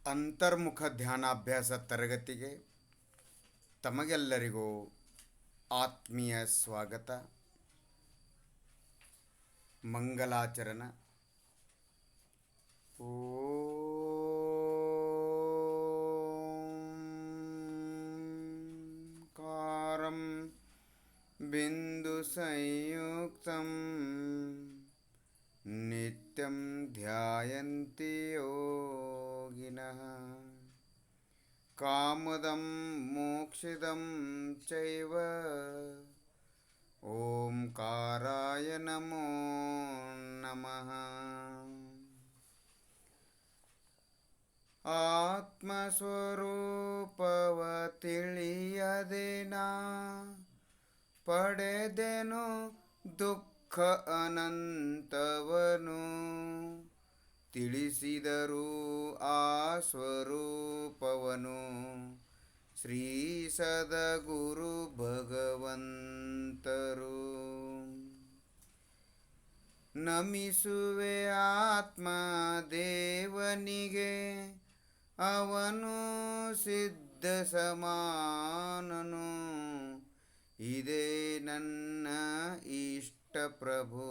ಅಂತರ್ಮುಖ ಧ್ಯಾನಾಭ್ಯಾಸ ತರಗತಿಗೆ ತಮಗೆಲ್ಲರಿಗೂ ಆತ್ಮೀಯ ಸ್ವಾಗತ. ಮಂಗಲಾಚರಣ. ಓಂಕಾರಂ ಬಿಂದು ಸಂಯುಕ್ತಂ ನಿತ್ಯಂ ಧ್ಯಾಯಂತಿ ಯೋಗಿನಃ ಕಾಮದಂ ಮೋಕ್ಷದಂ ಚೈವ ಓಂಕಾರಾಯ ನಮೋ ನಮಃ. ಆತ್ಮಸ್ವರೂಪವ ತಿಳಿಯದೆನಾ ಪಡೆದೆನು ದುಃಖ ಅನಂತವನು, ತಿಳಿಸಿದರು ಆ ಸ್ವರೂಪವನು ಶ್ರೀ ಸದ್ಗುರು ಭಗವಂತರು. ನಮಿಸುವೆ ಆತ್ಮ ದೇವನಿಗೆ, ಅವನು ಸಿದ್ಧ ಸಮಾನನು. ಇದೇ ನನ್ನ ಇಷ್ಟ ಪ್ರಭು,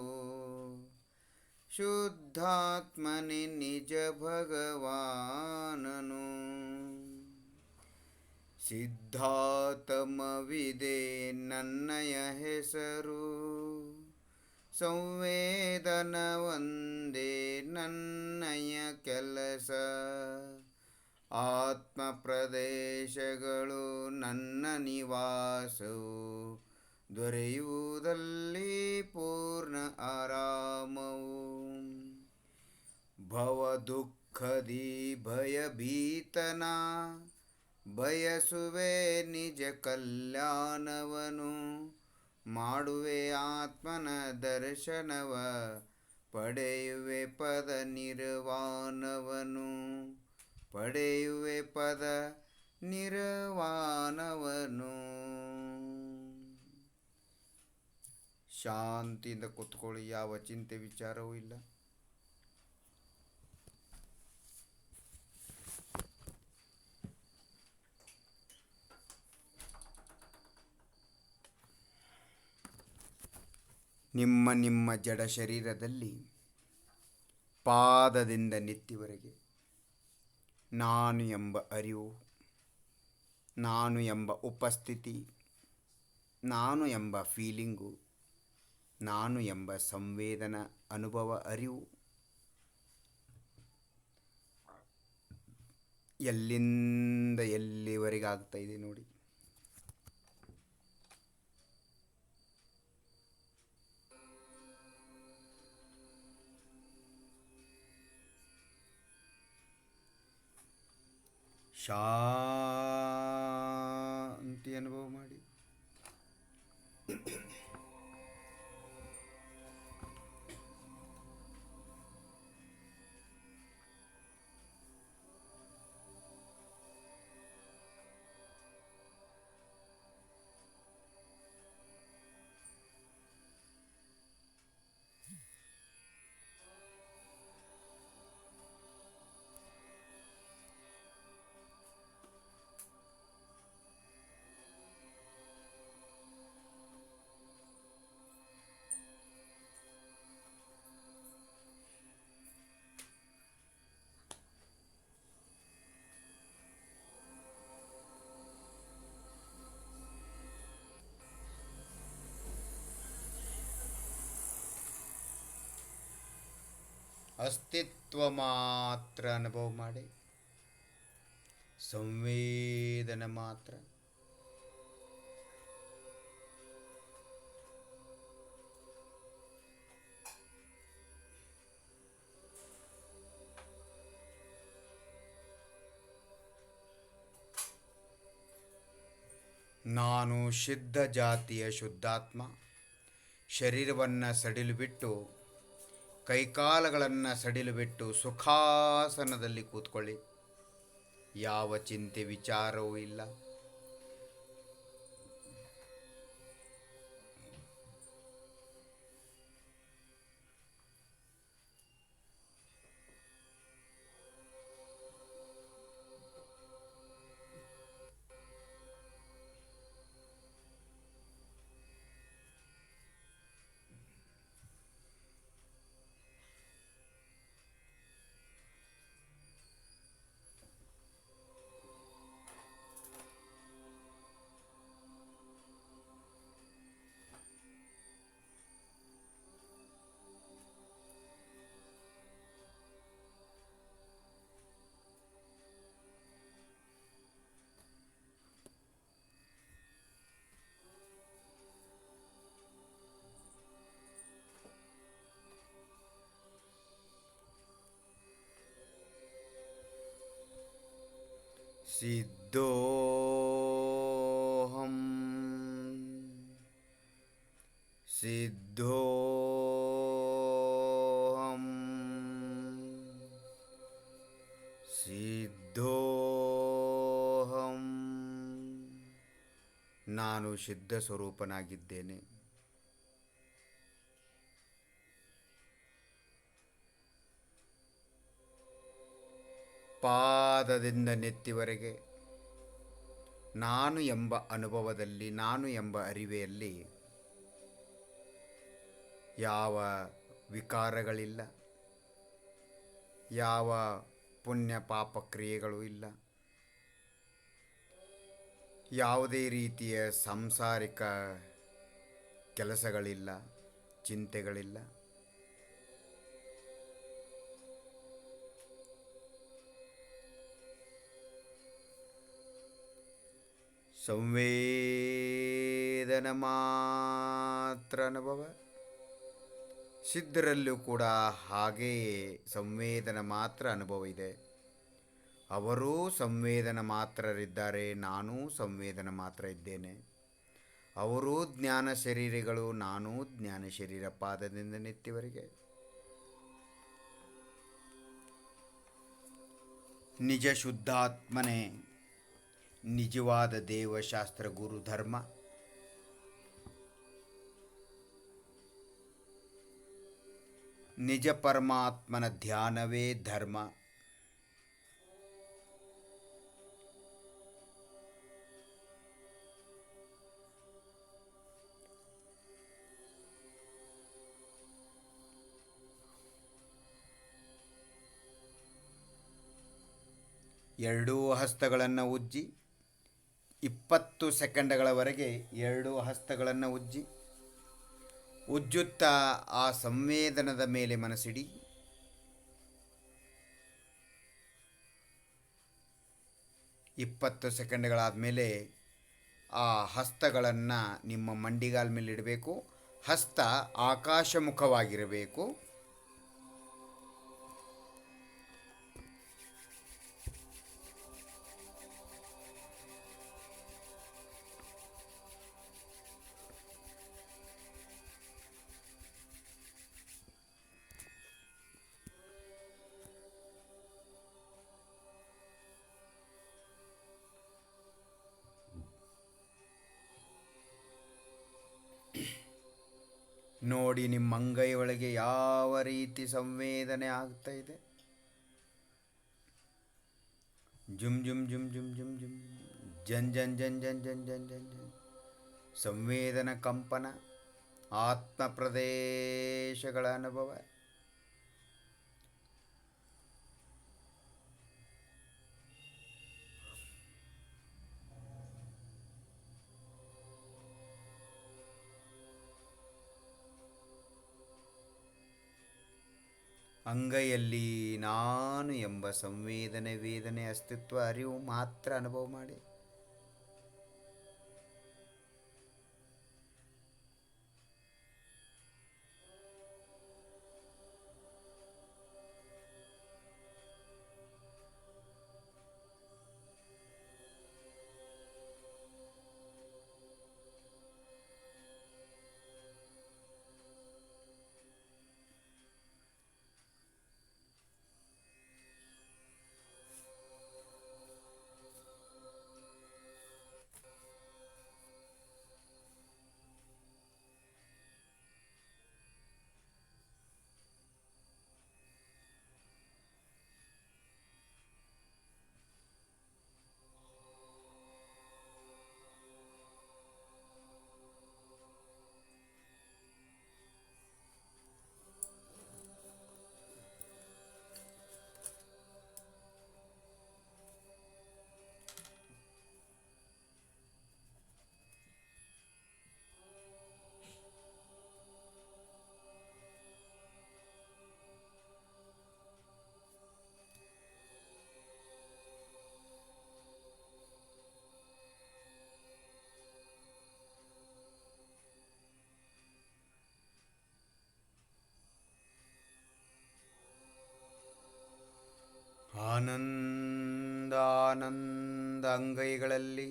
ಶುದ್ಧಾತ್ಮನೆ ನಿಜ ಭಗವಾನನು. ಸಿದ್ಧಾತಮವಿದೆ ನನ್ನಯ ಹೆಸರು, ಸಂವೇದನ ಒಂದೇ ನನ್ನಯ ಕೆಲಸ. ಆತ್ಮ ಪ್ರದೇಶಗಳು ನನ್ನ ನಿವಾಸವು, ದೊರೆಯುವುದಲ್ಲಿ ಪೂರ್ಣ ಆರಾಮವು. ಭವ ದುಃಖದಿ ಭಯಭೀತನ, ಬಯಸುವೆ ನಿಜ ಕಲ್ಯಾಣವನು. ಮಾಡುವೆ ಆತ್ಮನ ದರ್ಶನವ, ಪಡೆಯುವೆ ಪದ ನಿರ್ವಾಣವನು. ಪಡೆಯುವೆ ಪದ ನಿರ್ವಾಣವನು. ಶಾಂತಿಯಿಂದ ಕೂತ್ಕೊಳ್ಳಿ, ಯಾವ ಚಿಂತೆ ವಿಚಾರವೂ ಇಲ್ಲ. ನಿಮ್ಮ ನಿಮ್ಮ ಜಡ ಶರೀರದಲ್ಲಿ ಪಾದದಿಂದ ನೆತ್ತಿವರೆಗೆ ನಾನು ಎಂಬ ಅರಿವು, ನಾನು ಎಂಬ ಉಪಸ್ಥಿತಿ, ನಾನು ಎಂಬ ಫೀಲಿಂಗು, ನಾನು ಎಂಬ ಸಂವೇದನ ಅನುಭವ ಅರಿವು ಎಲ್ಲಿಂದ ಎಲ್ಲಿವರೆಗೆ ಆಗ್ತಾ ಇದೆ ನೋಡಿ. ಶಾಂತಿ ಅನುಭವ ಮಾಡಿ. ಅಸ್ತಿತ್ವ ಮಾತ್ರ ಅನುಭವ ಮಾಡಿ, ಸಂವೇದನೆ ಮಾತ್ರ. ನಾನು ಸಿದ್ಧ ಜಾತಿಯ ಶುದ್ಧಾತ್ಮ. ಶರೀರವನ್ನು ಸಡಿಲು ಬಿಟ್ಟು, ಕೈಕಾಲುಗಳನ್ನು ಸಡಿಲು ಬಿಟ್ಟು ಸುಖಾಸನದಲ್ಲಿ ಕೂತ್ಕೊಳ್ಳಿ. ಯಾವ ಚಿಂತೆ ವಿಚಾರವೂ ಇಲ್ಲ. ಸಿದ್ಧೋಹಂ ಸಿದ್ಧೋಹಂ ಸಿದ್ಧೋಹಂ. ನಾನು ಸಿದ್ಧ ಸ್ವರೂಪನಾಗಿದ್ದೇನೆ. ಪಾದದಿಂದ ನೆತ್ತಿವರೆಗೆ ನಾನು ಎಂಬ ಅನುಭವದಲ್ಲಿ, ನಾನು ಎಂಬ ಅರಿವೆಯಲ್ಲಿ ಯಾವ ವಿಕಾರಗಳಿಲ್ಲ, ಯಾವ ಪುಣ್ಯ ಪಾಪ ಕ್ರಿಯೆಗಳು ಇಲ್ಲ, ಯಾವುದೇ ರೀತಿಯ ಸಾಂಸಾರಿಕ ಕೆಲಸಗಳಿಲ್ಲ, ಚಿಂತೆಗಳಿಲ್ಲ. ಸಂವೇದನ ಮಾತ್ರ ಅನುಭವ. ಸಿದ್ಧರಲ್ಲೂ ಕೂಡ ಹಾಗೆಯೇ ಸಂವೇದನ ಮಾತ್ರ ಅನುಭವ ಇದೆ. ಅವರೂ ಸಂವೇದನ ಮಾತ್ರರಿದ್ದಾರೆ, ನಾನೂ ಸಂವೇದನ ಮಾತ್ರ ಇದ್ದೇನೆ. ಅವರೂ ಜ್ಞಾನ ಶರೀರಿಗಳು, ನಾನೂ ಜ್ಞಾನ ಶರೀರ. ಪಾದದಿಂದ ನೆತ್ತಿವರೆಗೆ ನಿಜ ಶುದ್ಧಾತ್ಮನೇ ನಿಜವಾದ ದೇವಶಾಸ್ತ್ರ ಗುರು ಧರ್ಮ. ನಿಜ ಪರಮಾತ್ಮನ ಧ್ಯಾನವೇ ಧರ್ಮ. ಎರಡೂ ಹಸ್ತಗಳನ್ನು ಉಜ್ಜಿ 20 ಸೆಕೆಂಡ್ಗಳವರೆಗೆ ಎರಡೂ ಹಸ್ತಗಳನ್ನು ಉಜ್ಜುತ್ತಾ ಆ ಸಂವೇದನದ ಮೇಲೆ ಮನಸ್ಸಿಡಿ. ಇಪ್ಪತ್ತು ಸೆಕೆಂಡ್ಗಳಾದ ಮೇಲೆ ಆ ಹಸ್ತಗಳನ್ನು ನಿಮ್ಮ ಮಂಡಿಗಾಲ ಮೇಲೆ ಇಡಬೇಕು. ಹಸ್ತ ಆಕಾಶಮುಖವಾಗಿರಬೇಕು. ನೋಡಿ ನಿಮ್ಮ ಅಂಗೈ ಒಳಗೆ ಯಾವ ರೀತಿ ಸಂವೇದನೆ ಆಗ್ತಾ ಇದೆ. ಜುಮ್ ಜುಮ್ ಜುಮ್ ಜುಮ್ ಜುಮ್ ಜುಮ್, ಜನ್ ಜನ್ ಜನ್ ಜನ್ ಜನ್ ಜನ್ ಜನ್ ಜನ್. ಸಂವೇದನ ಕಂಪನ, ಆತ್ಮ ಪ್ರದೇಶಗಳ ಅನುಭವ. ಅಂಗೈಯಲ್ಲಿ ನಾನು ಎಂಬ ಸಂವೇದನೆ, ವೇದನೆ, ಅಸ್ತಿತ್ವ, ಅರಿವು ಮಾತ್ರ ಅನುಭವ ಮಾಡಿ. ಆನಂದ ಆನಂದ ಅಂಗೈಗಳಲ್ಲಿ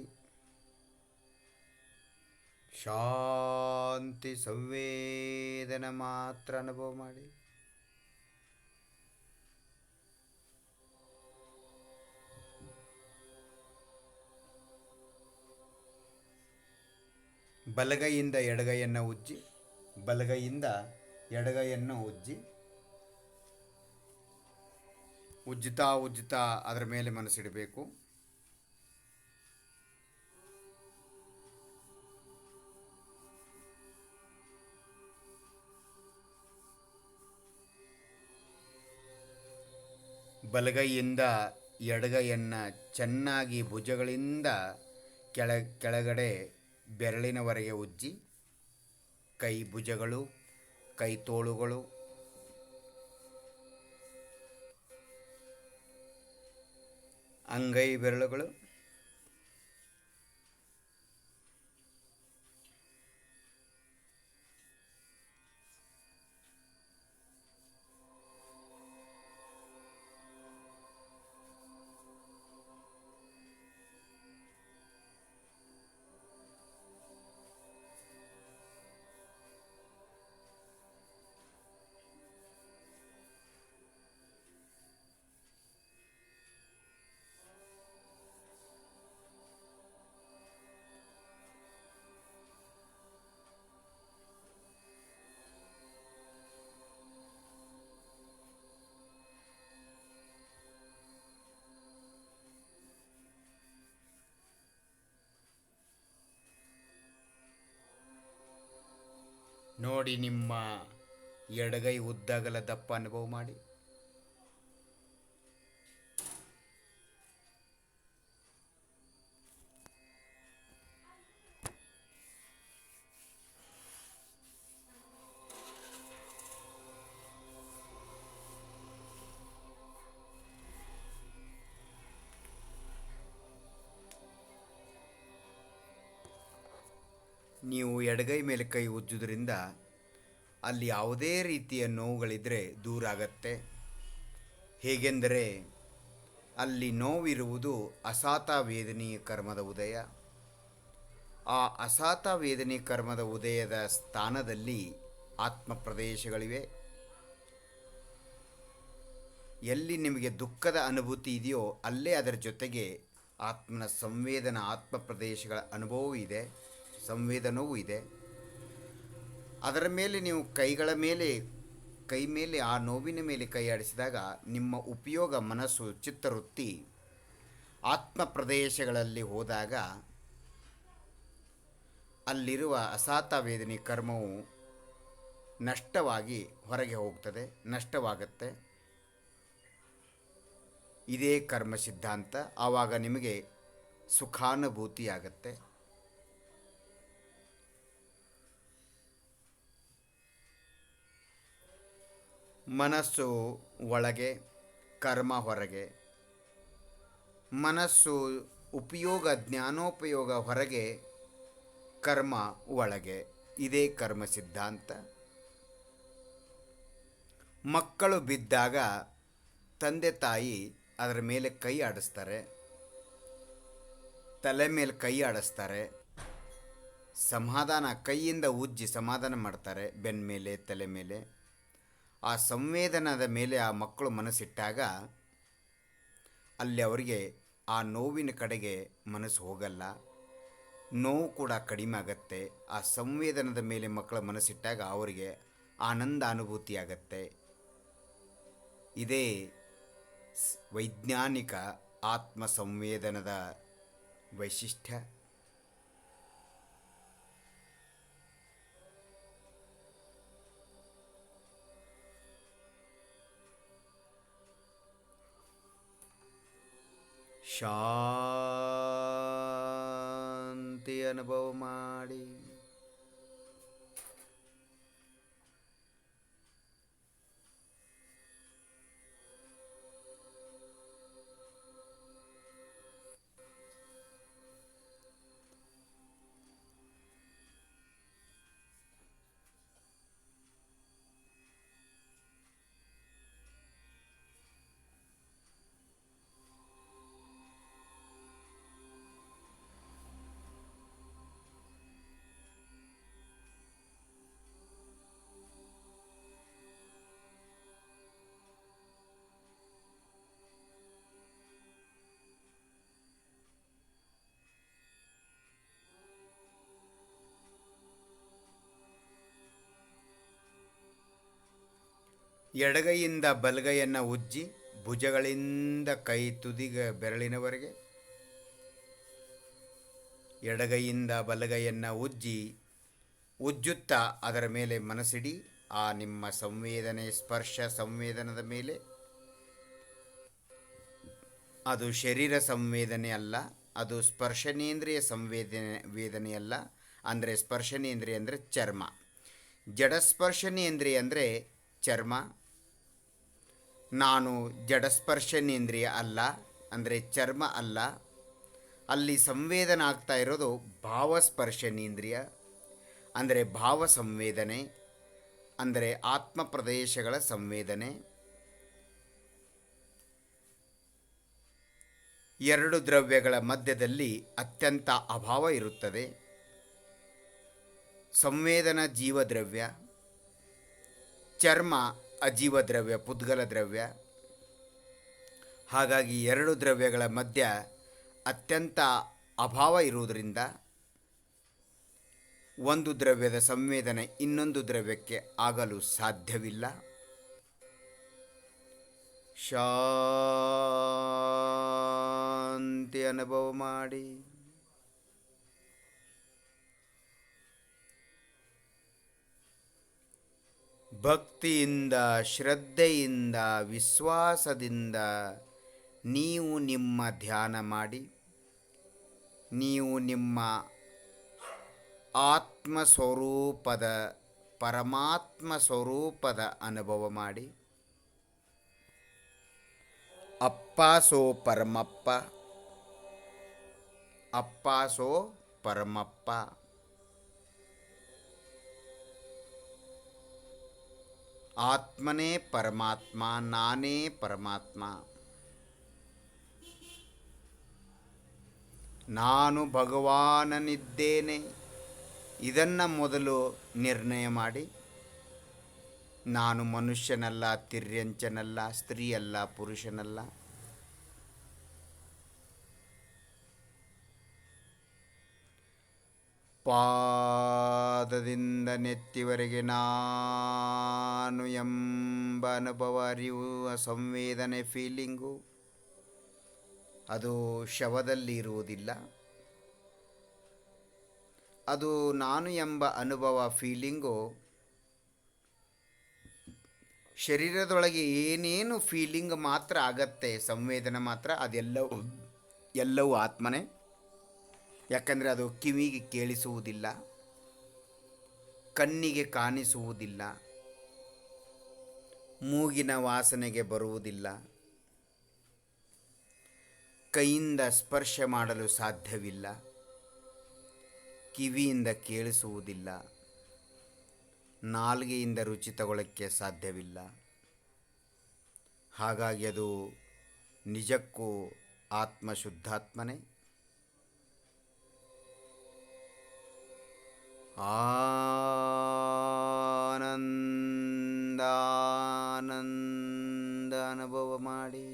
ಶಾಂತಿ ಸಂವೇದನೆ ಮಾತ್ರ ಅನುಭವ ಮಾಡಿ. ಬಲಗೈಯಿಂದ ಎಡಗೈಯನ್ನು ಉಜ್ಜಿ, ಬಲಗೈಯಿಂದ ಎಡಗೈಯನ್ನು ಉಜ್ಜಿ, ಉಜ್ಜುತ್ತಾ ಉಜ್ಜುತ್ತಾ ಅದರ ಮೇಲೆ ಮನಸ್ಸಿಡಬೇಕು. ಬಲಗೈಯಿಂದ ಎಡಗೈಯನ್ನು ಚೆನ್ನಾಗಿ ಭುಜಗಳಿಂದ ಕೆಳಗಡೆ ಬೆರಳಿನವರೆಗೆ ಉಜ್ಜಿ, ಕೈ ಭುಜಗಳು, ಕೈ ತೋಳುಗಳು, ಅಂಗೈ ಬೆರಳುಗಳು, ನೋಡಿ ನಿಮ್ಮ ಎಡಗೈ ಉದ್ದಗಲ ದಪ್ಪ ಅನುಭವ ಮಾಡಿ. ನೀವು ಎಡಗೈ ಮೇಲೆ ಕೈ ಉಜ್ಜುವುದರಿಂದ ಅಲ್ಲಿ ಯಾವುದೇ ರೀತಿಯ ನೋವುಗಳಿದ್ದರೆ ದೂರ ಆಗತ್ತೆ. ಹೇಗೆಂದರೆ ಅಲ್ಲಿ ನೋವಿರುವುದು ಅಸಾತ ವೇದನೀಯ ಕರ್ಮದ ಉದಯ. ಆ ಅಸಾತ ವೇದನೀಯ ಕರ್ಮದ ಉದಯದ ಸ್ಥಾನದಲ್ಲಿ ಆತ್ಮ ಪ್ರದೇಶಗಳಿವೆ. ಎಲ್ಲಿ ನಿಮಗೆ ದುಃಖದ ಅನುಭೂತಿ ಇದೆಯೋ ಅಲ್ಲೇ ಅದರ ಜೊತೆಗೆ ಆತ್ಮನ ಆತ್ಮ ಪ್ರದೇಶಗಳ ಅನುಭವವೂ ಇದೆ, ಸಂವೇದನವೂ ಇದೆ. ಅದರ ಮೇಲೆ ನೀವು ಕೈ ಮೇಲೆ ಆ ನೋವಿನ ಮೇಲೆ ಕೈ ಆಡಿಸಿದಾಗ ನಿಮ್ಮ ಉಪಯೋಗ ಮನಸ್ಸು, ಚಿತ್ತವೃತ್ತಿ ಆತ್ಮ ಪ್ರದೇಶಗಳಲ್ಲಿ ಹೋದಾಗ ಅಲ್ಲಿರುವ ಅಸಾತ ವೇದನೆ ಕರ್ಮವು ನಷ್ಟವಾಗಿ ಹೊರಗೆ ಹೋಗ್ತದೆ, ನಷ್ಟವಾಗುತ್ತೆ. ಇದೇ ಕರ್ಮ ಸಿದ್ಧಾಂತ. ಆವಾಗ ನಿಮಗೆ ಸುಖಾನುಭೂತಿಯಾಗತ್ತೆ. ಮನಸ್ಸು ಒಳಗೆ, ಕರ್ಮ ಹೊರಗೆ. ಮನಸ್ಸು ಉಪಯೋಗ, ಜ್ಞಾನೋಪಯೋಗ ಹೊರಗೆ, ಕರ್ಮ ಒಳಗೆ. ಇದೇ ಕರ್ಮ ಸಿದ್ಧಾಂತ. ಮಕ್ಕಳು ಬಿದ್ದಾಗ ತಂದೆ ತಾಯಿ ಅದರ ಮೇಲೆ ಕೈ ಆಡಿಸ್ತಾರೆ, ತಲೆ ಮೇಲೆ ಕೈ ಆಡಿಸ್ತಾರೆ, ಕೈಯಿಂದ ಉಜ್ಜಿ ಸಮಾಧಾನ ಮಾಡ್ತಾರೆ, ಬೆನ್ನ ಮೇಲೆ, ತಲೆ ಮೇಲೆ. ಆ ಸಂವೇದನದ ಮೇಲೆ ಆ ಮಕ್ಕಳು ಮನಸ್ಸಿಟ್ಟಾಗ ಅಲ್ಲಿ ಅವರಿಗೆ ಆ ನೋವಿನ ಕಡೆಗೆ ಮನಸ್ಸು ಹೋಗಲ್ಲ, ನೋವು ಕೂಡ ಕಡಿಮೆ ಆಗತ್ತೆ. ಆ ಸಂವೇದನದ ಮೇಲೆ ಮಕ್ಕಳ ಮನಸ್ಸಿಟ್ಟಾಗ ಅವರಿಗೆ ಆನಂದ ಅನುಭೂತಿಯಾಗತ್ತೆ. ಇದೇ ವೈಜ್ಞಾನಿಕ ಆತ್ಮ ಸಂವೇದನದ ವೈಶಿಷ್ಟ್ಯ. ಶಾಂತಿ ಅನುಭವ ಮಾಡಿ. ಎಡಗೈಯಿಂದ ಬಲಗೈಯನ್ನು ಉಜ್ಜಿ ಭುಜಗಳಿಂದ ಕೈ ತುದಿಗ ಬೆರಳಿನವರೆಗೆ ಎಡಗೈಯಿಂದ ಬಲಗೈಯನ್ನು ಉಜ್ಜುತ್ತಾ ಅದರ ಮೇಲೆ ಮನಸ್ಸಿಡಿ. ಆ ನಿಮ್ಮ ಸಂವೇದನೆ, ಸ್ಪರ್ಶ ಸಂವೇದನದ ಮೇಲೆ, ಅದು ಶರೀರ ಸಂವೇದನೆ ಅಲ್ಲ, ಅದು ಸ್ಪರ್ಶನೇಂದ್ರಿಯ ವೇದನೆಯಲ್ಲ. ಅಂದರೆ ಸ್ಪರ್ಶನೇಂದ್ರಿಯ ಅಂದರೆ ಚರ್ಮ, ಜಡಸ್ಪರ್ಶನೇಂದ್ರಿಯ ಅಂದರೆ ಚರ್ಮ. ನಾನು ಜಡಸ್ಪರ್ಶನೇಂದ್ರಿಯ ಅಲ್ಲ, ಅಂದರೆ ಚರ್ಮ ಅಲ್ಲ. ಅಲ್ಲಿ ಸಂವೇದನ ಆಗ್ತಾ ಇರೋದು ಭಾವಸ್ಪರ್ಶನೇಂದ್ರಿಯ, ಅಂದರೆ ಭಾವ ಸಂವೇದನೆ, ಅಂದರೆ ಆತ್ಮ ಪ್ರದೇಶಗಳ ಸಂವೇದನೆ. ಎರಡು ದ್ರವ್ಯಗಳ ಮಧ್ಯದಲ್ಲಿ ಅತ್ಯಂತ ಅಭಾವ ಇರುತ್ತದೆ. ಸಂವೇದನ ಜೀವದ್ರವ್ಯ, ಚರ್ಮ ಅಜೀವ ದ್ರವ್ಯ, ಪುದ್ಗಲ ದ್ರವ್ಯ. ಹಾಗಾಗಿ ಎರಡು ದ್ರವ್ಯಗಳ ಮಧ್ಯ ಅತ್ಯಂತ ಅಭಾವ ಇರುವುದರಿಂದ ಒಂದು ದ್ರವ್ಯದ ಸಂವೇದನೆ ಇನ್ನೊಂದು ದ್ರವ್ಯಕ್ಕೆ ಆಗಲು ಸಾಧ್ಯವಿಲ್ಲ. ಶಾಂತಿ ಅನುಭವ ಮಾಡಿ. ಭಕ್ತಿಯಿಂದ, ಶ್ರದ್ಧೆಯಿಂದ, ವಿಶ್ವಾಸದಿಂದ ನೀವು ನಿಮ್ಮ ಧ್ಯಾನ ಮಾಡಿ. ನೀವು ನಿಮ್ಮ ಆತ್ಮಸ್ವರೂಪದ, ಪರಮಾತ್ಮ ಸ್ವರೂಪದ ಅನುಭವ ಮಾಡಿ. ಅಪ್ಪ ಸೋ ಪರಮಪ್ಪ, ಅಪ್ಪ ಸೋ ಪರಮಪ್ಪ. ಆತ್ಮನೇ ಪರಮಾತ್ಮ, ನಾನೇ ಪರಮಾತ್ಮ. ನಾನು ಭಗವಾನನಿದ್ದೇನೆ, ಇದನ್ನು ಮೊದಲು ನಿರ್ಣಯ ಮಾಡಿ. ನಾನು ಮನುಷ್ಯನಲ್ಲ, ತಿರ್ಯಂಚನಲ್ಲ, ಸ್ತ್ರೀಯಲ್ಲ, ಪುರುಷನಲ್ಲ. ಪಾದದಿಂದ ನೆತ್ತಿವರೆಗೆ ನಾನು ಎಂಬ ಅನುಭವ, ಅರಿವು, ಸಂವೇದನೆ, ಫೀಲಿಂಗು ಅದು ಶವದಲ್ಲಿ ಇರುವುದಿಲ್ಲ. ಅದು ನಾನು ಎಂಬ ಅನುಭವ, ಫೀಲಿಂಗು ಶರೀರದೊಳಗೆ ಏನೇನು ಫೀಲಿಂಗ್ ಮಾತ್ರ ಆಗತ್ತೆ, ಸಂವೇದನೆ ಮಾತ್ರ, ಅದೆಲ್ಲವೂ ಆತ್ಮನೇ. ಯಾಕಂದರೆ ಅದು ಕಿವಿಗೆ ಕೇಳಿಸುವುದಿಲ್ಲ, ಕಣ್ಣಿಗೆ ಕಾಣಿಸುವುದಿಲ್ಲ, ಮೂಗಿನ ವಾಸನೆಗೆ ಬರುವುದಿಲ್ಲ, ಕೈಯಿಂದ ಸ್ಪರ್ಶ ಮಾಡಲು ಸಾಧ್ಯವಿಲ್ಲ, ಕಿವಿಯಿಂದ ಕೇಳಿಸುವುದಿಲ್ಲ, ನಾಲಿಗೆಯಿಂದ ರುಚಿ ತಗೊಳ್ಳೋಕ್ಕೆ ಸಾಧ್ಯವಿಲ್ಲ. ಹಾಗಾಗಿ ಅದು ನಿಜಕ್ಕೂ ಆತ್ಮ ಶುದ್ಧಾತ್ಮನೇ. ಆನಂದ ಅನುಭವ ಮಾಡಿ.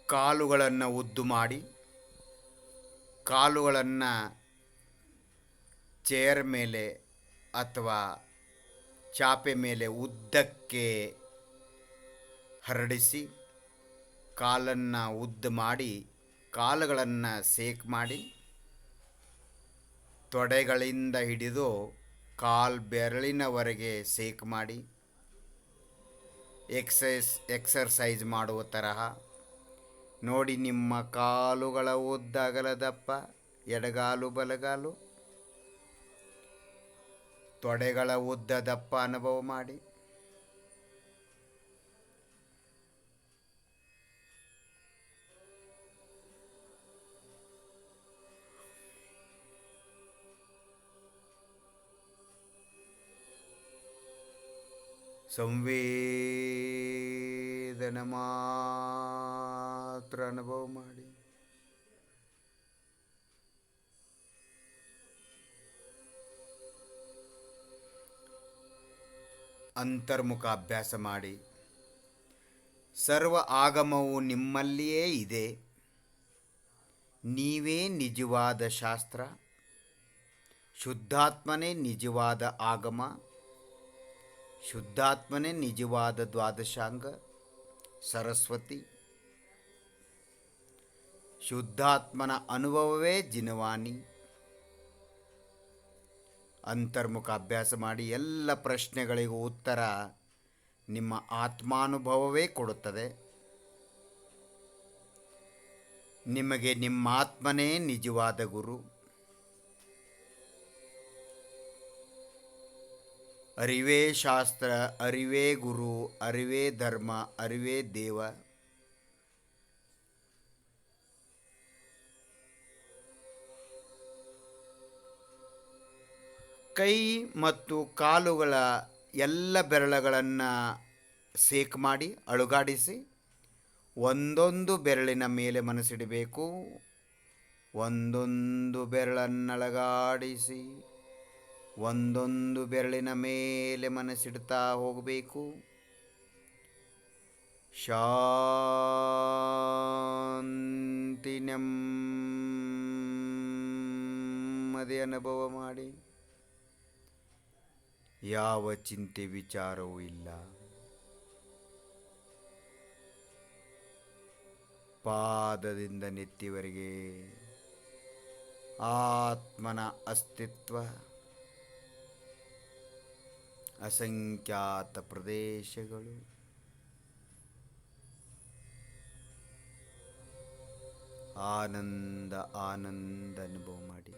ಕಾಲುಗಳನ್ನು ಉದ್ದು ಮಾಡಿ, ಕಾಲುಗಳನ್ನು ಚೇರ್ ಮೇಲೆ ಅಥವಾ ಚಾಪೆ ಮೇಲೆ ಉದ್ದಕ್ಕೆ ಹರಡಿಸಿ, ಕಾಲನ್ನು ಉದ್ದು ಮಾಡಿ, ಕಾಲುಗಳನ್ನು ಸೇಕ್ ಮಾಡಿ, ತೊಡೆಗಳಿಂದ ಹಿಡಿದು ಕಾಲು ಬೆರಳಿನವರೆಗೆ ಸೇಕ್ ಮಾಡಿ, ಎಕ್ಸರ್ಸೈಸ್ ಮಾಡುವ ತರಹ ನೋಡಿ. ನಿಮ್ಮ ಕಾಲುಗಳ ಉದ್ದ, ಅಗಲ, ದಪ್ಪ, ಎಡಗಾಲು ಬಲಗಾಲು, ತೊಡೆಗಳ ಉದ್ದ ದಪ್ಪ ಅನುಭವ ಮಾಡಿ. ಸಂವೇದನ ಮಾತ್ರ ಅನುಭವ ಮಾಡಿ. ಅಂತರ್ಮುಖ ಅಭ್ಯಾಸ ಮಾಡಿ. ಸರ್ವ ಆಗಮವು ನಿಮ್ಮಲ್ಲಿಯೇ ಇದೆ. ನೀವೇ ನಿಜವಾದ ಶಾಸ್ತ್ರ, ಶುದ್ಧಾತ್ಮನೇ ನಿಜವಾದ ಆಗಮ, ಶುದ್ಧಾತ್ಮನೇ ನಿಜವಾದ ದ್ವಾದಶಾಂಗ ಸರಸ್ವತಿ. ಶುದ್ಧಾತ್ಮನ ಅನುಭವವೇ ಜಿನವಾಣಿ. ಅಂತರ್ಮುಖ ಅಭ್ಯಾಸ ಮಾಡಿ. ಎಲ್ಲ ಪ್ರಶ್ನೆಗಳಿಗೂ ಉತ್ತರ ನಿಮ್ಮ ಆತ್ಮಾನುಭವವೇ ಕೊಡುತ್ತದೆ. ನಿಮಗೆ ನಿಮ್ಮ ಆತ್ಮನೇ ನಿಜವಾದ ಗುರು. ಅರಿವೇ ಶಾಸ್ತ್ರ, ಅರಿವೇ ಗುರು, ಅರಿವೇ ಧರ್ಮ, ಅರಿವೇ ದೇವ. ಕೈ ಮತ್ತು ಕಾಲುಗಳ ಎಲ್ಲ ಬೆರಳುಗಳನ್ನು ಸೇಕ್ ಮಾಡಿ ಅಳುಗಾಡಿಸಿ ಒಂದೊಂದು ಬೆರಳಿನ ಮೇಲೆ ಮನಸ್ಸಿಡಬೇಕು. ಒಂದೊಂದು ಬೆರಳನ್ನಳಗಾಡಿಸಿ ಒಂದೊಂದು ಬೆರಳಿನ ಮೇಲೆ ಮನಸ್ಸಿಡ್ತಾ ಹೋಗಬೇಕು. ಶಾಂತಿ ನೆಮ್ಮದಿ ಅನುಭವ ಮಾಡಿ. ಯಾವ ಚಿಂತೆ ವಿಚಾರವೂ ಇಲ್ಲ. ಪಾದದಿಂದ ನೆತ್ತಿವರೆಗೆ ಆತ್ಮನ ಅಸ್ತಿತ್ವ. ಅಸಂಖ್ಯಾತ ಪ್ರದೇಶಗಳು. ಆನಂದ ಆನಂದ ಅನುಭವ ಮಾಡಿ.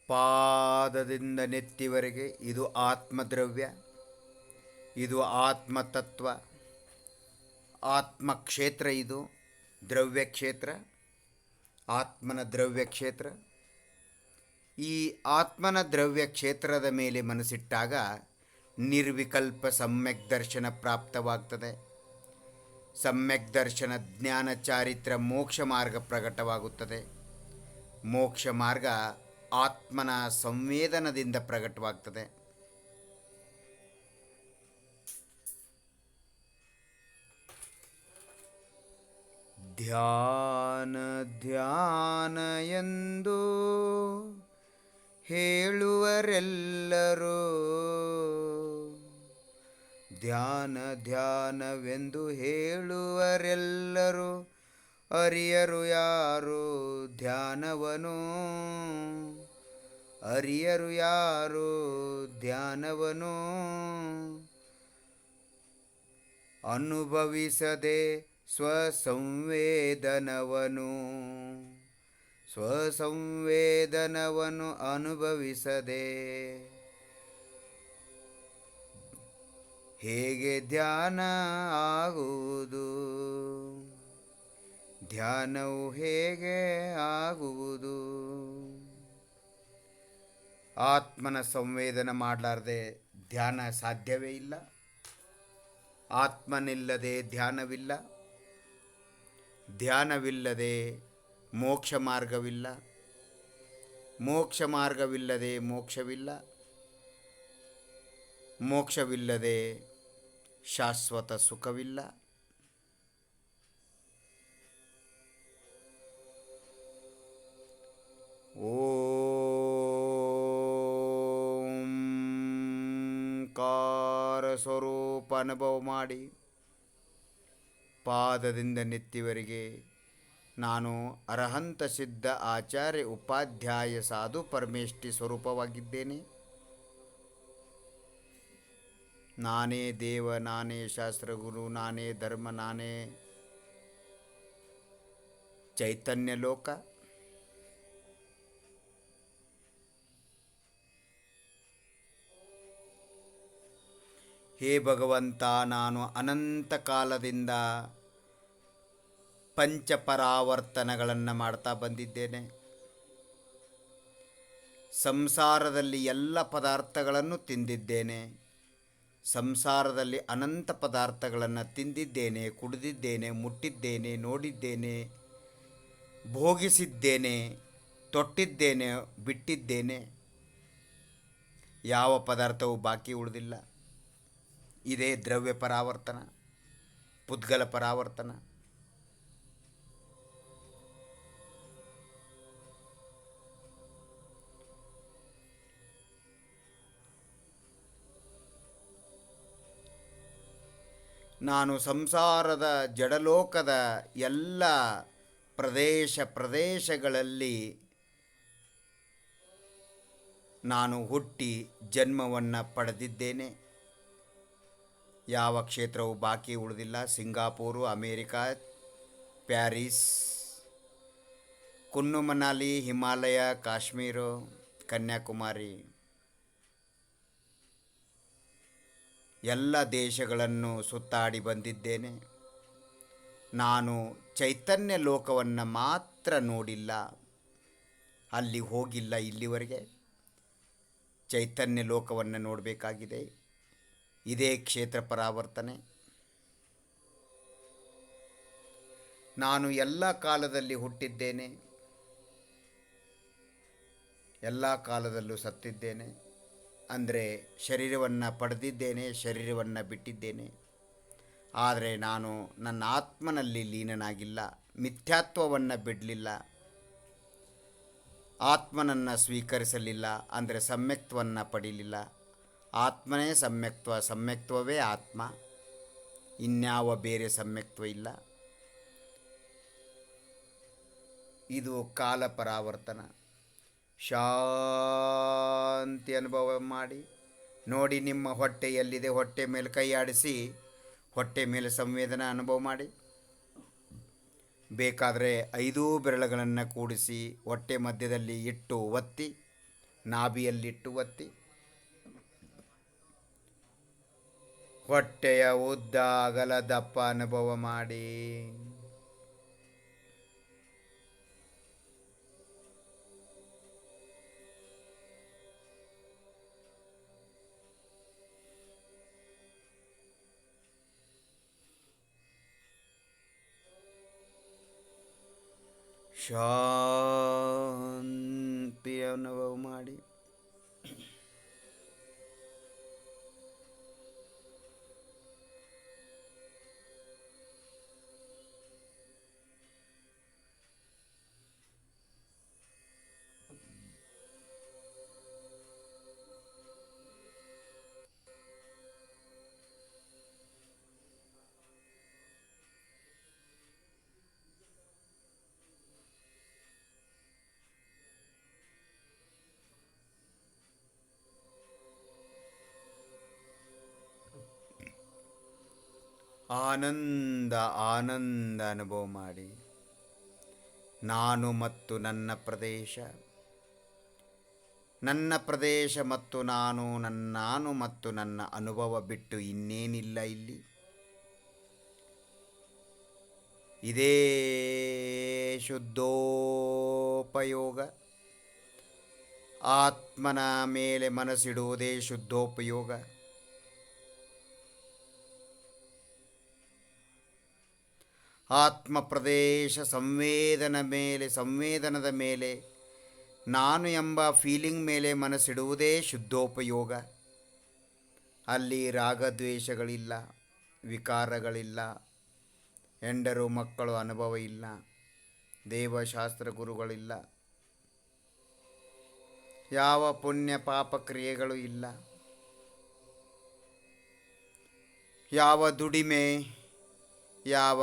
ಪಾದದಿಂದ ನೆತ್ತಿವರೆಗೆ ಇದು ಆತ್ಮದ್ರವ್ಯ, ಇದು ಆತ್ಮತತ್ವ, ಆತ್ಮಕ್ಷೇತ್ರ. ಇದು ದ್ರವ್ಯ ಕ್ಷೇತ್ರ, ಆತ್ಮನ ದ್ರವ್ಯ ಕ್ಷೇತ್ರ. ಈ ಆತ್ಮನ ದ್ರವ್ಯ ಕ್ಷೇತ್ರದ ಮೇಲೆ ಮನಸ್ಸಿಟ್ಟಾಗ ನಿರ್ವಿಕಲ್ಪ ಸಮ್ಯಕ್ ದರ್ಶನ ಪ್ರಾಪ್ತವಾಗ್ತದೆ. ಸಮ್ಯಕ್ ದರ್ಶನ ಜ್ಞಾನ ಚಾರಿತ್ರ ಮೋಕ್ಷ ಮಾರ್ಗ ಪ್ರಕಟವಾಗುತ್ತದೆ. ಮೋಕ್ಷ ಮಾರ್ಗ ಆತ್ಮನ ಸಂವೇದನದಿಂದ ಪ್ರಕಟವಾಗ್ತದೆ. ಧ್ಯಾನ ಧ್ಯಾನ ಎಂದು ಹೇಳುವರೆಲ್ಲರೂ, ಧ್ಯಾನ ಧ್ಯಾನವೆಂದು ಹೇಳುವರೆಲ್ಲರೂ ಅರಿಯರು ಯಾರು ಧ್ಯಾನವನು, ಅರಿಯರು ಯಾರು ಧ್ಯಾನವನು. ಅನುಭವಿಸದೆ ಸ್ವಸಂವೇದನವನು, ಸ್ವಸಂವೇದನವನು ಅನುಭವಿಸದೆ ಹೇಗೆ ಧ್ಯಾನ ಆಗುವುದು, ಧ್ಯಾನವು ಹೇಗೆ ಆಗುವುದು. ಆತ್ಮನ ಸಂವೇದನ ಮಾಡಲಾರದೆ ಧ್ಯಾನ ಸಾಧ್ಯವೇ ಇಲ್ಲ. ಆತ್ಮನಿಲ್ಲದೆ ಧ್ಯಾನವಿಲ್ಲ, ಧ್ಯಾನವಿಲ್ಲದೆ ಮೋಕ್ಷ ಮಾರ್ಗವಿಲ್ಲ, ಮೋಕ್ಷ ಮಾರ್ಗವಿಲ್ಲದೆ ಮೋಕ್ಷವಿಲ್ಲ, ಮೋಕ್ಷವಿಲ್ಲದೆ ಶಾಶ್ವತ ಸುಖವಿಲ್ಲ. ಓಂಕಾರ ಸ್ವರೂಪ ಅನುಭವ ಮಾಡಿ. ಪಾದದಿಂದ ನೆತ್ತಿವರೆಗೆ ನಾನು ಅರಹಂತ ಸಿದ್ಧ ಆಚಾರ್ಯ ಉಪಾಧ್ಯಾಯ ಸಾಧು ಪರಮೇಷ್ಠಿ ಸ್ವರೂಪವಾಗಿದ್ದೇನೆ. ನಾನೇ ದೇವ, ನಾನೇ ಶಾಸ್ತ್ರಗುರು, ನಾನೇ ಧರ್ಮ, ನಾನೇ ಚೈತನ್ಯ ಲೋಕ. ಹೇ ಭಗವಂತ, ನಾನು ಅನಂತ ಕಾಲದಿಂದ ಪಂಚಪರಾವರ್ತನಗಳನ್ನು ಮಾಡ್ತಾ ಬಂದಿದ್ದೇನೆ. ಸಂಸಾರದಲ್ಲಿ ಎಲ್ಲ ಪದಾರ್ಥಗಳನ್ನು ತಿಂದಿದ್ದೇನೆ. ಸಂಸಾರದಲ್ಲಿ ಅನಂತ ಪದಾರ್ಥಗಳನ್ನು ತಿಂದಿದ್ದೇನೆ, ಕುಡಿದಿದ್ದೇನೆ, ಮುಟ್ಟಿದ್ದೇನೆ, ನೋಡಿದ್ದೇನೆ, ಭೋಗಿಸಿದ್ದೇನೆ, ತೊಟ್ಟಿದ್ದೇನೆ, ಬಿಟ್ಟಿದ್ದೇನೆ. ಯಾವ ಪದಾರ್ಥವೂ ಬಾಕಿ ಉಳಿದಿಲ್ಲ. ಇದೇ ದ್ರವ್ಯ ಪರಾವರ್ತನ, ಪುದ್ಗಲ ಪರಾವರ್ತನ. ನಾನು ಸಂಸಾರದ ಜಡಲೋಕದ ಎಲ್ಲ ಪ್ರದೇಶಗಳಲ್ಲಿ ನಾನು ಹುಟ್ಟಿ ಜನ್ಮವನ್ನು ಪಡೆದಿದ್ದೇನೆ. ಯಾವ ಕ್ಷೇತ್ರವೂ ಬಾಕಿ ಉಳಿದಿಲ್ಲ. ಸಿಂಗಾಪುರು, ಅಮೇರಿಕಾ, ಪ್ಯಾರಿಸ್, ಕುನ್ನು ಮನಾಲಿ, ಹಿಮಾಲಯ, ಕಾಶ್ಮೀರ, ಕನ್ಯಾಕುಮಾರಿ, ಎಲ್ಲ ದೇಶಗಳನ್ನು ಸುತ್ತಾಡಿ ಬಂದಿದ್ದೇನೆ. ನಾನು ಚೈತನ್ಯ ಲೋಕವನ್ನು ಮಾತ್ರ ನೋಡಿಲ್ಲ, ಅಲ್ಲಿ ಹೋಗಿಲ್ಲ ಇಲ್ಲಿವರೆಗೆ. ಚೈತನ್ಯ ಲೋಕವನ್ನು ನೋಡಬೇಕಾಗಿದೆ. ಇದೇ ಕ್ಷೇತ್ರ ಪರಾವರ್ತನೆ. ನಾನು ಎಲ್ಲ ಕಾಲದಲ್ಲಿ ಹುಟ್ಟಿದ್ದೇನೆ, ಎಲ್ಲ ಕಾಲದಲ್ಲೂ ಸತ್ತಿದ್ದೇನೆ. ಅಂದರೆ ಶರೀರವನ್ನು ಪಡೆದಿದ್ದೇನೆ, ಶರೀರವನ್ನು ಬಿಟ್ಟಿದ್ದೇನೆ. ಆದರೆ ನಾನು ನನ್ನ ಆತ್ಮನಲ್ಲಿ ಲೀನನಾಗಿಲ್ಲ, ಮಿಥ್ಯಾತ್ವವನ್ನು ಬಿಡಲಿಲ್ಲ, ಆತ್ಮನನ್ನು ಸ್ವೀಕರಿಸಲಿಲ್ಲ. ಅಂದರೆ ಸಮ್ಯಕ್ತವನ್ನು ಪಡೀಲಿಲ್ಲ. ಆತ್ಮನೇ ಸಮ್ಯಕ್ತ್ವ, ಸಮ್ಯಕ್ತ್ವವೇ ಆತ್ಮ, ಇನ್ಯಾವ ಬೇರೆ ಸಮ್ಯಕ್ತ್ವ ಇಲ್ಲ. ಇದು ಕಾಲ ಪರಾವರ್ತನ. ಶಾಂತಿ ಅನುಭವ ಮಾಡಿ ನೋಡಿ. ನಿಮ್ಮ ಹೊಟ್ಟೆ ಎಲ್ಲಿದೆ, ಹೊಟ್ಟೆ ಮೇಲೆ ಕೈ ಆಡಿಸಿ, ಹೊಟ್ಟೆ ಮೇಲೆ ಸಂವೇದನಾ ಅನುಭವ ಮಾಡಿ. ಬೇಕಾದರೆ 5 ಬೆರಳುಗಳನ್ನು ಕೂಡಿಸಿ ಹೊಟ್ಟೆ ಮಧ್ಯದಲ್ಲಿ ಇಟ್ಟು ಒತ್ತಿ, ನಾಭಿಯಲ್ಲಿಟ್ಟು ಒತ್ತಿ, ಹೊಟ್ಟೆಯ ಉದ್ದ ಅಗಲ ದಪ್ಪ ಅನುಭವ ಮಾಡಿ. ಶಾಂತಿ ಅನುಭವ ಮಾಡಿ. ಆನಂದ ಆನಂದ ಅನುಭವ ಮಾಡಿ. ನಾನು ಮತ್ತು ನನ್ನ ಪ್ರದೇಶ, ನನ್ನ ಪ್ರದೇಶ ಮತ್ತು ನಾನು ಮತ್ತು ನನ್ನ ಅನುಭವ ಬಿಟ್ಟು ಇನ್ನೇನಿಲ್ಲ ಇಲ್ಲಿ. ಇದೇ ಶುದ್ಧೋಪಯೋಗ. ಆತ್ಮನ ಮೇಲೆ ಮನಸ್ಸಿಡುವುದೇ ಶುದ್ಧೋಪಯೋಗ. ಆತ್ಮ ಪ್ರದೇಶ ಸಂವೇದನದ ಮೇಲೆ ನಾನು ಎಂಬ ಫೀಲಿಂಗ್ ಮೇಲೆ ಮನಸ್ಸಿಡುವುದೇ ಶುದ್ಧೋಪಯೋಗ. ಅಲ್ಲಿ ರಾಗದ್ವೇಷಗಳಿಲ್ಲ, ವಿಕಾರಗಳಿಲ್ಲ, ಹೆಂಡರು ಮಕ್ಕಳು ಅನುಭವ ಇಲ್ಲ, ದೇವಶಾಸ್ತ್ರ ಗುರುಗಳಿಲ್ಲ, ಯಾವ ಪುಣ್ಯ ಪಾಪ ಕ್ರಿಯೆಗಳು ಇಲ್ಲ, ಯಾವ ದುಡಿಮೆ, ಯಾವ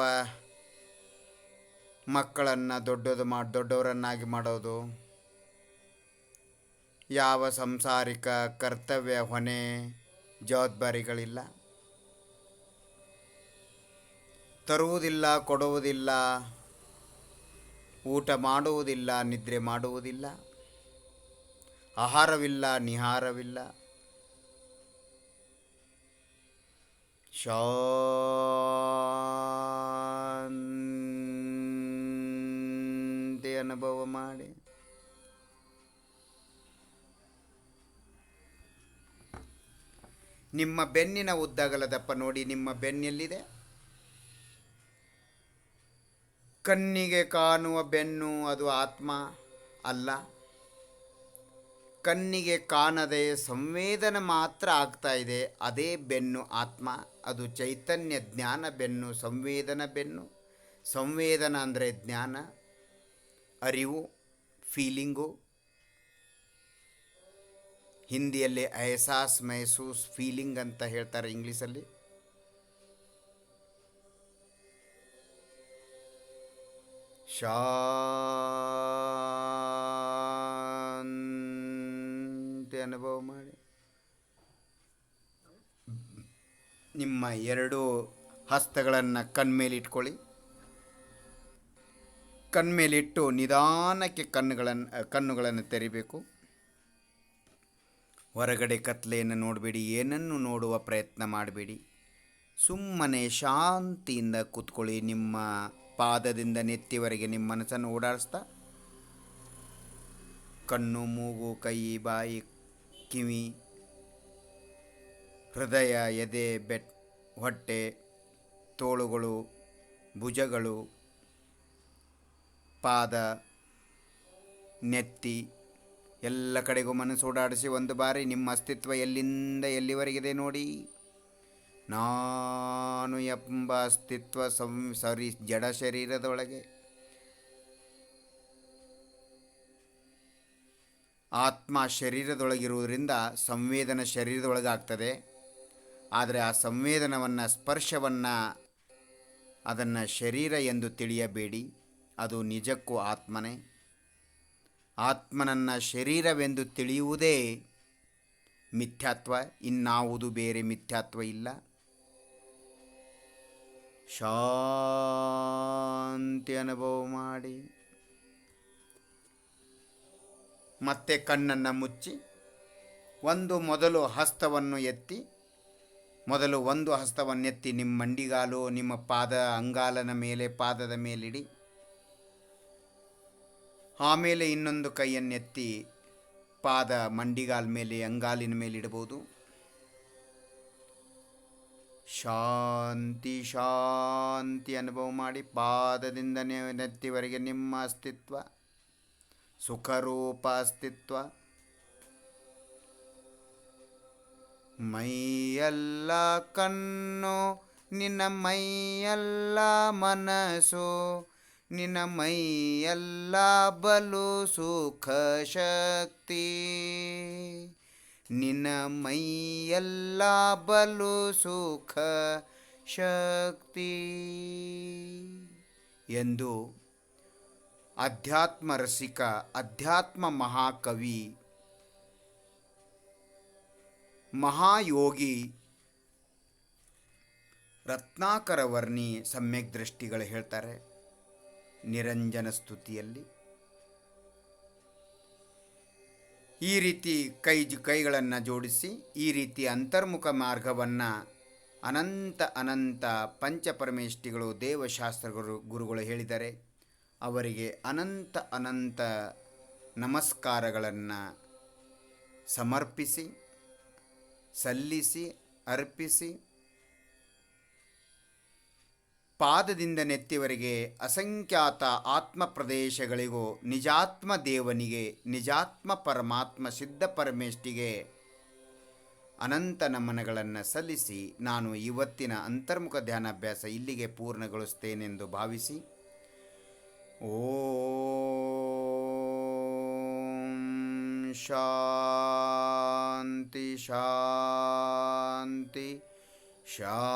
ಮಕ್ಕಳನ್ನು ದೊಡ್ಡವರನ್ನಾಗಿ ಮಾಡೋದು, ಯಾವ ಸಂಸಾರಿಕ ಕರ್ತವ್ಯ ಹೊಣೆ ಜವಾಬ್ದಾರಿಗಳಿಲ್ಲ, ತರುವುದಿಲ್ಲ, ಕೊಡುವುದಿಲ್ಲ, ಊಟ ಮಾಡುವುದಿಲ್ಲ, ನಿದ್ರೆ ಮಾಡುವುದಿಲ್ಲ, ಆಹಾರವಿಲ್ಲ, ನಿಹಾರವಿಲ್ಲ, ಶಾಂತಿ ಅನುಭವ ಮಾಡಿ ನಿಮ್ಮ ಬೆನ್ನಿನ ಉದ್ದಗಲದಪ್ಪ ನೋಡಿ. ನಿಮ್ಮ ಬೆನ್ನೆಲ್ಲಿದೆ? ಕಣ್ಣಿಗೆ ಕಾಣುವ ಬೆನ್ನು ಅದು ಆತ್ಮ ಅಲ್ಲ. ಕಣ್ಣಿಗೆ ಕಾಣದೆ ಸಂವೇದನ ಮಾತ್ರ ಆಗ್ತಾ ಇದೆ, ಅದೇ ಬೆನ್ನು ಆತ್ಮ. ಅದು ಚೈತನ್ಯ ಜ್ಞಾನ ಬೆನ್ನು, ಸಂವೇದನ ಬೆನ್ನು. ಸಂವೇದನ ಅಂದರೆ ಜ್ಞಾನ, ಅರಿವು, ಫೀಲಿಂಗು. ಹಿಂದಿಯಲ್ಲಿ ಎಹಸಾಸ್ ಮೆಹಸೂಸ್ ಫೀಲಿಂಗ್ ಅಂತ ಹೇಳ್ತಾರೆ, ಇಂಗ್ಲೀಷಲ್ಲಿ. ಶಾಂತಿ ಅನುಭವ ಮಾಡಿ. ನಿಮ್ಮ ಎರಡು ಹಸ್ತಗಳನ್ನು ಕಣ್ಮೇಲಿಟ್ಕೊಳ್ಳಿ. ಕಣ್ಮೇಲಿಟ್ಟು ನಿಧಾನಕ್ಕೆ ಕಣ್ಣುಗಳನ್ನು ತೆರಿಬೇಕು. ಹೊರಗಡೆ ಕತ್ಲೆಯನ್ನು ನೋಡಬೇಡಿ, ಏನನ್ನು ನೋಡುವ ಪ್ರಯತ್ನ ಮಾಡಬೇಡಿ. ಸುಮ್ಮನೆ ಶಾಂತಿಯಿಂದ ಕೂತ್ಕೊಳ್ಳಿ. ನಿಮ್ಮ ಪಾದದಿಂದ ನೆತ್ತಿವರೆಗೆ ನಿಮ್ಮ ಮನಸ್ಸನ್ನು ಓಡಾಡಿಸ್ತಾ ಕಣ್ಣು, ಮೂಗು, ಕೈ, ಬಾಯಿ, ಕಿವಿ, ಹೃದಯ, ಎದೆ, ಹೊಟ್ಟೆ, ತೋಳುಗಳು, ಭುಜಗಳು, ಪಾದ, ನೆತ್ತಿ ಎಲ್ಲ ಕಡೆಗೂ ಮನಸ್ಸು ಓಡಾಡಿಸಿ ಒಂದು ಬಾರಿ ನಿಮ್ಮ ಅಸ್ತಿತ್ವ ಎಲ್ಲಿಂದ ಎಲ್ಲಿವರೆಗಿದೆ ನೋಡಿ. ನಾನು ಎಂಬ ಅಸ್ತಿತ್ವ ಜಡ ಶರೀರದೊಳಗೆ, ಆತ್ಮ ಶರೀರದೊಳಗಿರುವುದರಿಂದ ಸಂವೇದನ ಶರೀರದೊಳಗಾಗ್ತದೆ. ಆದರೆ ಆ ಸಂವೇದನವನ್ನು, ಸ್ಪರ್ಶವನ್ನು, ಅದನ್ನು ಶರೀರ ಎಂದು ತಿಳಿಯಬೇಡಿ. ಅದು ನಿಜಕ್ಕೂ ಆತ್ಮನೇ. ಆತ್ಮನನ್ನು ಶರೀರವೆಂದು ತಿಳಿಯುವುದೇ ಮಿಥ್ಯಾತ್ವ, ಇನ್ನಾವುದು ಬೇರೆ ಮಿಥ್ಯಾತ್ವ ಇಲ್ಲ. ಶಾಂತಿ ಅನುಭವ ಮಾಡಿ. ಮತ್ತೆ ಕಣ್ಣನ್ನು ಮುಚ್ಚಿ ಮೊದಲು ಹಸ್ತವನ್ನು ಎತ್ತಿ, ಒಂದು ಹಸ್ತವನ್ನೆತ್ತಿ ನಿಮ್ಮ ಮಂಡಿಗಾಲು, ನಿಮ್ಮ ಅಂಗಾಲನ ಮೇಲೆ, ಪಾದದ ಮೇಲಿಡಿ. ಆಮೇಲೆ ಇನ್ನೊಂದು ಕೈಯನ್ನೆತ್ತಿ ಪಾದ, ಮಂಡಿಗಾಲ ಮೇಲೆ, ಅಂಗಾಲಿನ ಮೇಲೆ ಇಡಬಹುದು. ಶಾಂತಿ ಶಾಂತಿ ಅನುಭವ ಮಾಡಿ. ಪಾದದಿಂದ ನೆತ್ತಿವರೆಗೆ ನಿಮ್ಮ ಅಸ್ತಿತ್ವ, ಸುಖರೂಪ ಅಸ್ತಿತ್ವ. ಮೈಯಲ್ಲ ಕಣ್ಣು ನಿನ್ನ, ಮೈಯಲ್ಲ ಮನಸ್ಸು ನಿನ್ನ, ಮೈಯಲ್ಲ ಬಲು ಸುಖ ಶಕ್ತಿ ನಿನ್ನ, ಮೈಯಲ್ಲ ಬಲು ಸುಖ ಶಕ್ತಿ ಎಂದು ಅಧ್ಯಾತ್ಮ ರಸಿಕ, ಅಧ್ಯಾತ್ಮ ಮಹಾಕವಿ, ಮಹಾಯೋಗಿ ರತ್ನಾಕರ ವರ್ಣಿ ಸಮ್ಯಕ್ ದೃಷ್ಟಿಗಳು ಹೇಳ್ತಾರೆ ನಿರಂಜನ ಸ್ತುತಿಯಲ್ಲಿ. ಈ ರೀತಿ ಕೈಗಳನ್ನು ಜೋಡಿಸಿ, ಈ ರೀತಿ ಅಂತರ್ಮುಖ ಮಾರ್ಗವನ್ನು ಅನಂತ ಪಂಚಪರಮೇಷ್ಠಿಗಳು, ದೇವಶಾಸ್ತ್ರ ಗುರುಗಳು ಹೇಳಿದ್ದಾರೆ. ಅವರಿಗೆ ಅನಂತ ನಮಸ್ಕಾರಗಳನ್ನು ಸಮರ್ಪಿಸಿ, ಸಲ್ಲಿಸಿ, ಅರ್ಪಿಸಿ, ಪಾದದಿಂದ ನೆತ್ತಿವರೆಗೆ ಅಸಂಖ್ಯಾತ ಆತ್ಮ ಪ್ರದೇಶಗಳಿಗೂ, ನಿಜಾತ್ಮ ದೇವನಿಗೆ, ನಿಜಾತ್ಮ ಪರಮಾತ್ಮ ಸಿದ್ಧ ಪರಮೇಷ್ಠಿಗೆ ಅನಂತ ನಮನಗಳನ್ನು ಸಲ್ಲಿಸಿ, ನಾನು ಇವತ್ತಿನ ಅಂತರ್ಮುಖ ಧ್ಯಾನಾಭ್ಯಾಸ ಇಲ್ಲಿಗೆ ಪೂರ್ಣಗೊಳಿಸ್ತೇನೆಂದು ಭಾವಿಸಿ, ಓಂ ಶಾಂತಿ ಶಾಂತಿ ಶಾಂತಿ.